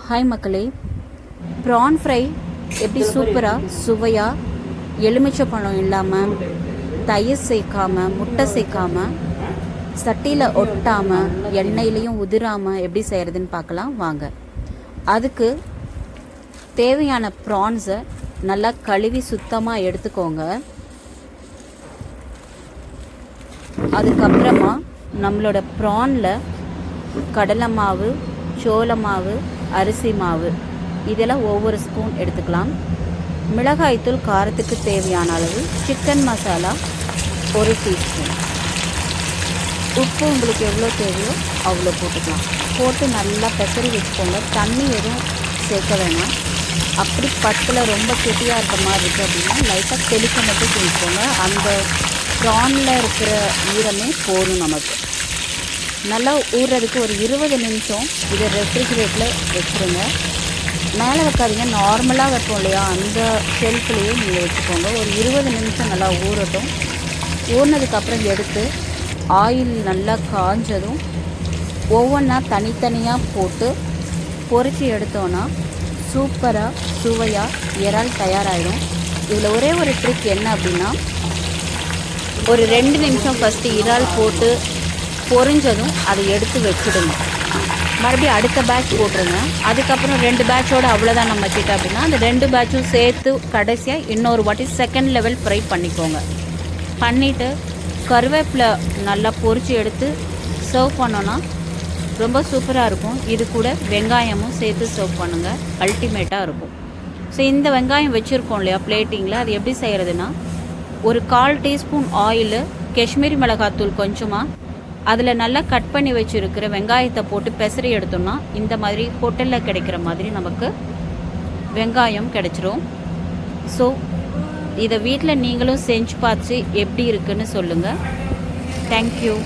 Hi மக்களே, PRAN fry எப்படி சூப்பராக சுவையாக எலுமிச்சை பழம் இல்லாமல் தயிர் சேர்க்காமல் முட்டை சேர்க்காமல் சட்டியில் ஒட்டாமல் எண்ணெயிலையும் உதிராமல் எப்படி செய்கிறதுன்னு பார்க்கலாம் வாங்க. அதுக்கு தேவையான ப்ரான்ஸை நல்லா கழுவி சுத்தமாக எடுத்துக்கோங்க. அதுக்கப்புறமா நம்மளோட ப்ரானில் கடலை மாவு, சோள மாவு, அரிசி மாவு இதெல்லாம் ஒவ்வொரு ஸ்பூன் எடுத்துக்கலாம். மிளகாய்த்தூள் காரத்துக்கு தேவையான அளவு, சிக்கன் மசாலா 1 டீஸ்பூன், உப்பு உங்களுக்கு எவ்வளோ தேவையோ அவ்வளோ போட்டுக்கலாம். போட்டு நல்லா பெசரி வச்சுக்கோங்க. தண்ணி எதுவும் சேர்க்க வேணாம். அப்படி பத்தில் ரொம்ப கெட்டியாக இருக்க மாதிரி இருக்குது அப்படின்னா லைட்டாக தெளிக்க மட்டும் செஞ்சுக்கோங்க. அந்த ப்ரானில் இருக்கிற ஈரமே போதும் நமக்கு. நல்லா ஊறுறதுக்கு ஒரு 20 நிமிஷம் இதை ரெஃப்ரிஜிரேட்டரில் வச்சுருங்க. மேலே வைக்காதீங்க, நார்மலாக வைப்போம் இல்லையா அந்த ஷெல்ஃப்லேயே நீங்கள் வச்சுக்கோங்க. ஒரு 20 நிமிஷம் நல்லா ஊறட்டும். ஊறினதுக்கப்புறம் எடுத்து ஆயில் நல்லா காஞ்சதும் ஒவ்வொன்றா தனித்தனியாக போட்டு பொரித்து எடுத்தோன்னா சூப்பராக சுவையாக இறால் தயாராகிடும். இதில் ஒரே ஒரு ட்ரிக் என்ன அப்படின்னா, ஒரு 2 நிமிஷம் ஃபஸ்ட்டு இறால் போட்டு பொரிஞ்சதும் அதை எடுத்து வச்சுடுங்க. மறுபடியும் அடுத்த பேட்ச் போட்டுருங்க. அதுக்கப்புறம் 2 பேட்சோடு அவ்வளோதான் நம்ம கிட்ட அப்படின்னா அந்த 2 பேட்சும் சேர்த்து கடைசியாக இன்னொரு வாட்டி செகண்ட் லெவல் ஃப்ரை பண்ணிக்கோங்க. பண்ணிவிட்டு கருவேப்பிலை நல்லா பொரித்து எடுத்து சர்வ் பண்ணோன்னா ரொம்ப சூப்பராக இருக்கும். இது கூட வெங்காயமும் சேர்த்து சர்வ் பண்ணுங்கள், அல்டிமேட்டாக இருக்கும். ஸோ இந்த வெங்காயம் வச்சுருக்கோம் இல்லையா பிளேட்டிங்கில், அது எப்படி செய்கிறதுனா, ஒரு 1/4 டீஸ்பூன் ஆயிலு, காஷ்மீரி மிளகாத்தூள் கொஞ்சமாக, அதில் நல்லா கட் பண்ணி வச்சுருக்கிற வெங்காயத்தை போட்டு பெசரி எடுத்தோம்னா இந்த மாதிரி ஹோட்டலில் கிடைக்கிற மாதிரி நமக்கு வெங்காயம் கிடைச்சிரும். ஸோ இதை வீட்டில் நீங்களும் செஞ்சு பார்த்து எப்படி இருக்குன்னு சொல்லுங்கள். தேங்க்யூ.